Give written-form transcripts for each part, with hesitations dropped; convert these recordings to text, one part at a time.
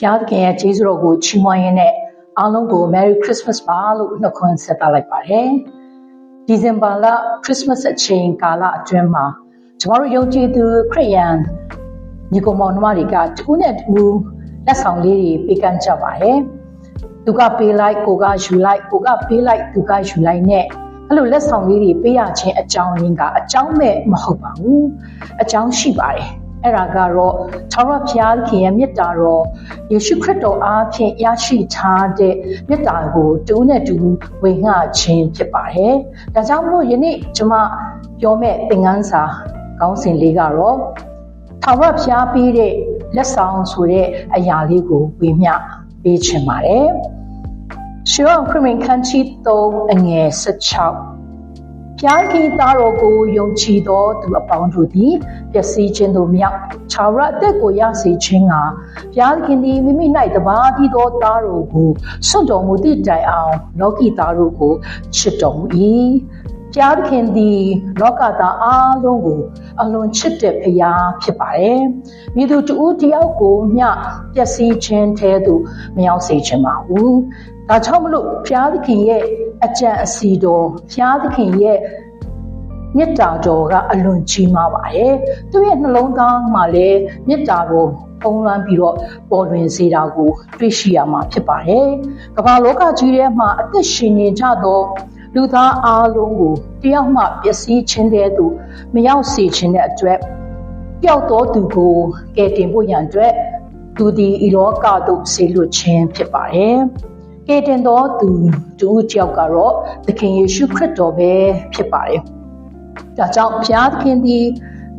ကြားသခင်ရဲ့ကျေးဇူးတော်ကိုချီးမွမ်းရင်းနဲ့အားလုံးကို Merry Christmas ပါလို့နှုတ်ခွန်းဆက်သလိုက်ပါတယ်။ဒီဇင်ဘာလ Christmas အချိန်ကာလအတွင်းမှာကျွန်တော်တို့ယုံကြည်သူခရစ်ယာန်ညီကောင်မောင်နှမတွေကတခုနဲ့တခုလက်ဆောင်လေးတွေပေးကမ်းကြပါတယ်။သူကပေးလိုက်ကိုကယူလိုက်ကိုကပေးလိုက်သူကယူလိုက်နဲ့အဲ့လိုလက်ဆောင်လေးတွေပေးရခြင်းအကြောင်းရင်းကအကြောင်းမဲ့မဟုတ်ပါဘူး။အကြောင်းရှိပါတယ်။အဲ့ဒါကတော့ထာဝရဘုရားခင်ရဲ့မေတ္တာတော်ယေရှုခရစ်တော်အားဖြင့်ရရှိထားတဲ့မေတ္တာကိုတူနဲ့တူဝေငှခြင်းဖြစ်ပါတယ်။ဒါကြောင့်မလို့ယနေ့ကျွန်မပြောမဲ့သင်ခန်းစာခေါင်းစဉ်လေးကတော့ထာဝရဘုရားပေးတဲ့လက်ဆောင်ဆိုတဲ့အရာလေးကိုဝေမျှပေးချင်ပါတယ်။ရှေးအောင်ခရစ်ဝင်ခန်းကြီး3အငယ်16ဘုရားခင်သားတော်ကိုယုံကြည်သောသူအပေါင်းတို့သည်ပျက်စီးခြင်းသို့မြောက်ခြားရအသက်ကိုရစေခြင်းကဘုရားခင်သည်မိမိ၌တပါးပြီးသောသားတော်ကိုစွန့်တော်မူသည့်တိုင်အောင်လောကီသားတို့ကိုချစ်တော်မူ၏ဘုရားခင်သည်လောကသားအားလုံးကိုအလွန်ချစ်တဲ့ဘုရားဖြစ်ပါတယ်။မိသူတဦးတယောက်ကိုမျှပျက်စီးခြင်းထဲသို့မရောက်စေခြင်းပါဘူး။ဒါကြောင့်မလို့ဘုရားသခင်ရဲ့အကြံအစီတော်ဘုရားသခင်ရဲ့မေတ္တာတော်ကအလွန်ကြီးမားပါတယ်။သူ့ရဲ့နှလုံးသားမှာလည်းမေတ္တာတော်ပုံလွှမ်းပြီးတော့ပေါ်လွင်စေတာကိုတွေ့ရှိရမှာဖြစ်ပါတယ်။ကမ္ဘာလောကကြီးထဲမှာအသက်ရှင်နေကြသောလူသားအားလုံးကိုတယောက်မှပျက်စီးခြင်းတဲ့သူမရောက်စေခြင်းတဲ့အတွက်ပျောက်တော်သူကိုကယ်တင်ဖို့ရန်အတွက်သူသည်ဤလောကသို့ဆေလွတ်ခြင်းဖြစ်ပါတယ်။ကယ်တင်တော်သူတူကြောက်ကတော့သခင်ယေရှုခရစ်တော်ပဲဖြစ်ပါတယ်။ဒါကြောင့်ဘုရားသခင်သည်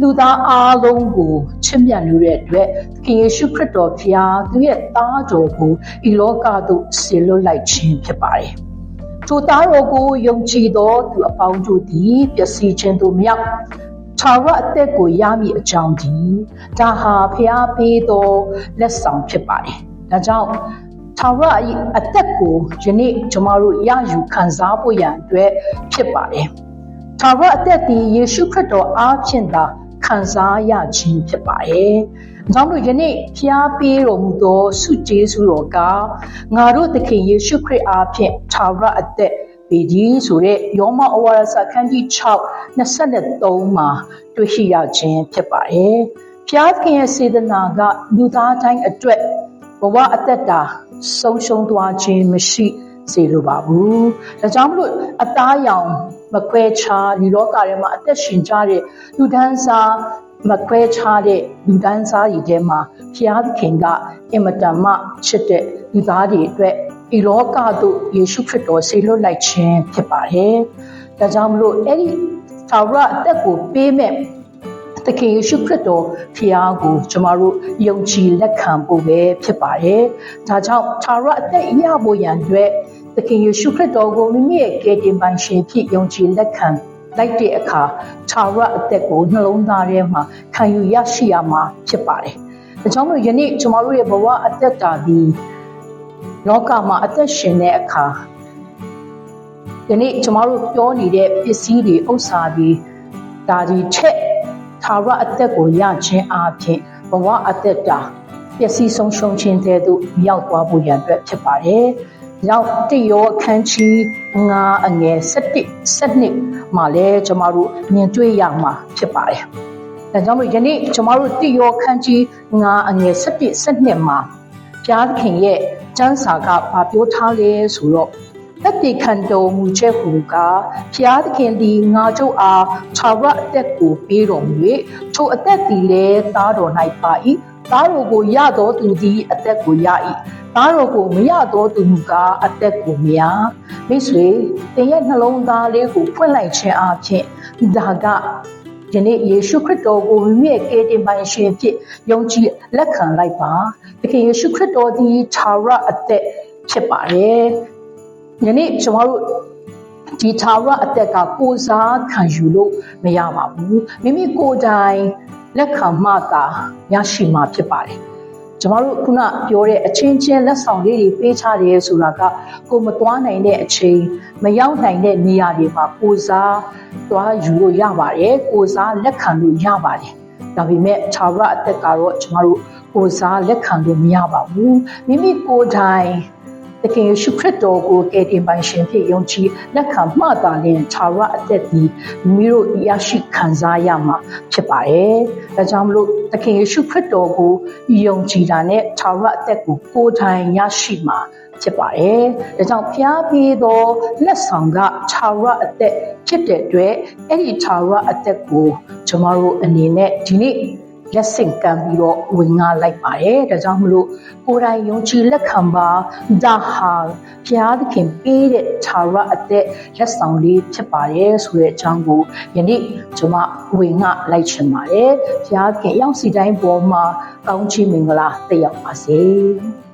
လူသားအားလုံးကိုချစ်မြတ်လို့တဲ့အတွက်သခင်ယေရှုခရစ်တော်ဘုရားသူရဲ့သားတော်ကိုဤလောကသို့ဆေလွတ်လိုက်ခြင်းဖြစ်ပါတယ်။ထိုသားတော်ကိုယုံကြည်သောသူအပေါင်းတို့သည်ပျက်စီးခြင်းသို့မရောက်ထာဝရအသက်ကိုရမည်အကြောင်းဒီဒါဟာဘုရားပေးသောလက်ဆောင်ဖြစ်ပါတယ်။ဒါကြောင့်ထာဝရအသက်ကိုယနေ့ကျွန်တော်တို့ရယူခံစားဖို့ရန်အတွက်ဖြစ်ပါတယ်။ထာဝရအသက်သည်ယေရှုခရစ်တော်အားဖြင့်သာခံစားရခြင်းဖြစ်ပါတယ်။ဒါကြောင့်လို့ယနေ့ဖျားပေးတော်မူသောဆုကျေးဇူးတော်ကငါတို့သခင်ယေရှုခရစ်အားဖြင့်ထာဝရအသက်ပေသည်ဆိုတဲ့ယောမဩဝါဒစာခန်းကြီး6:23မှာတွေ့ရှိရခြင်းဖြစ်ပါတယ်။ဖျားသခင်ရဲ့စေတနာကလူသားတိုင်းအတွက်ဘဝအသက်တာဆုံးရှုံးသွားခြင်းမရှိစေလိုပါဘူး။ဒါကြောင့်မလို့အသားရောင်မခွဲခြားဒီလောကထဲမှာအသက်ရှင်ကြတဲ့လူဒန်းစားမခွဲခြားတဲ့လူဒန်းစားတွေထဲမှာဘုရားသခင်ကအင်မတန်မှချစ်တဲ့လူသားတွေအတွက်ဒီလောကသို့ယေရှုခရစ်တော်ဆေလွတ်လိုက်ခြင်းဖြစ်ပါတယ်။ဒါကြောင့်မလို့အဲ့ဒီထာဝရအသက်ကိုပေးမဲ့သခင်ယေရှုခရစ်တော်ဖျားကိုကျမတို့ယုံကြည်လက်ခံဖို့ပဲဖြစ်ပါတယ်။ဒါကြောင့်ထာဝရအသက်ရဖို့ရန်အတွက်သခင်ယေရှုခရစ်တော်ကိုမိမိရဲ့ကယ်တင်ပိုင်ရှင်ဖြစ်ယုံကြည်လက်ခံလိုက်တဲ့အခါထာဝရအသက်ကိုနှလုံးသားထဲမှာခံယူရရှိရမှာဖြစ်ပါတယ်။ဒါကြောင့်မို့ယနေ့ကျမတို့ရဲ့ဘဝအသက်တာဒီလောကမှာအသက်ရှင်တဲ့အခါယနေ့ကျမတို့ပြောနေတဲ့ပစ္စည်းတွေဥစ္စာတွေဒါဒီချက်ထာဝရအသက်ကိုရခြင်းအပြင်ဘဝအသက်တာပျက်စီးဆုံးရှုံးခြင်းတဲ့သို့ရောက်သွားဖို့ရန်အတွက်ဖြစ်ပါတယ်။နောက်တိယောအခန်းကြီး9အငယ်17မှာလည်းကျမတို့မြင်တွေ့ရမှာဖြစ်ပါတယ်။ဒါကြောင့်မို့ယနေ့ကျမတို့တိယောအခန်းကြီး9အငယ်17မှာဘုရားသခင်ရဲ့ကျမ်းစာကပြောထားလဲဆိုတော့သက်တည်ခံတော်မူချက်ဟူကားဘုရားသခင်သည်ငါတို့အားထာဝရအသက်ကိုပေးတော်မူ၍ထိုအသက်သည်လည်းသားတော်၌ပါ၏သားတော်ကိုရတော်သူသည်အသက်ကိုရ၏သားတော်ကိုမရတော်သူမူကားအသက်ကိုမရမိတ်ဆွေသင်ရဲ့နှလုံးသားလေးကိုဖွင့်လိုက်ခြင်းအပြင်ဒါကယနေ့ယေရှုခရစ်တော်ကိုမိမိရဲ့ကယ်တင်ပိုင်ရှင်ဖြစ်ယုံကြည်လက်ခံလိုက်ပါသခင်ယေရှုခရစ်တော်သည်ထာဝရအသက်ဖြစ်ပါတယ်ယနေ့ကျွန်တော်တို့ဒီထာဝရအသက်ကကိုးစားခံယူလို့မရပါဘူးမိမိကိုယ်တိုင်လက်ခံမှသာရရှိမှာဖြစ်ပါတယ်ကျွန်တော်တို့ခုနပြောတဲ့အချင်းချင်းလက်ဆောင်လေးတွေပေးချတယ်ဆိုတာကကိုမသွားနိုင်တဲ့အချိန်မရောက်နိုင်တဲ့နေရာတွေမှာကိုးစားသွားယူလို့ရပါတယ်ကိုးစားလက်ခံလို့ရပါတယ်ဒါပေမဲ့ထာဝရအသက်ကတော့ကျွန်တော်တို့ ကိုစားလက်ခံလို့မရပါဘူးမိမိကိုယ်တိုင်သခင်ယေရှုခရစ်တော်ကိုကယ်တင်ပိုင်ရှင်ဖြစ်ယုံကြည်လက်ခံမှသာလျှင်ထာဝရအသက်ဒီမိမိတို့ရရှိခံစားရမှာဖြစ်ပါတယ်။ဒါကြောင့်မလို့သခင်ယေရှုခရစ်တော်ကိုယုံကြည်တာနဲ့ထာဝရအသက်ကိုကိုယ်တိုင်ရရှိမှာဖြစ်ပါတယ်။ဒါကြောင့်ဖျားပေးသောလက်ဆောင်ကထာဝရအသက်ဖြစ်တဲ့အတွက်အဲ့ဒီထာဝရအသက်ကိုကျွန်တော်တို့အနေနဲ့ဒီနေ့လက်ဆင့်ကမ်းပြီးတော့ဝင်ငါလိုက်ပါတယ်။ဒါကြောင့်မလို့ကိုယ်တိုင်ယုံကြည်လက်ခံပါဒါဟာဘုရားသခင်ပေးတဲ့ထာဝရအသက်လက်ဆောင်လေးဖြစ်ပါတယ်ဆိုတဲ့အကြောင်းကိုယနေ့ကျွန်မဝင်ငါလိုက်ချင်ပါတယ်။ဘုရားသခင်ရောက်စီတိုင်းပေါ်မှာကောင်းချီးမင်္ဂလာတက်ရောက်ပါစေ။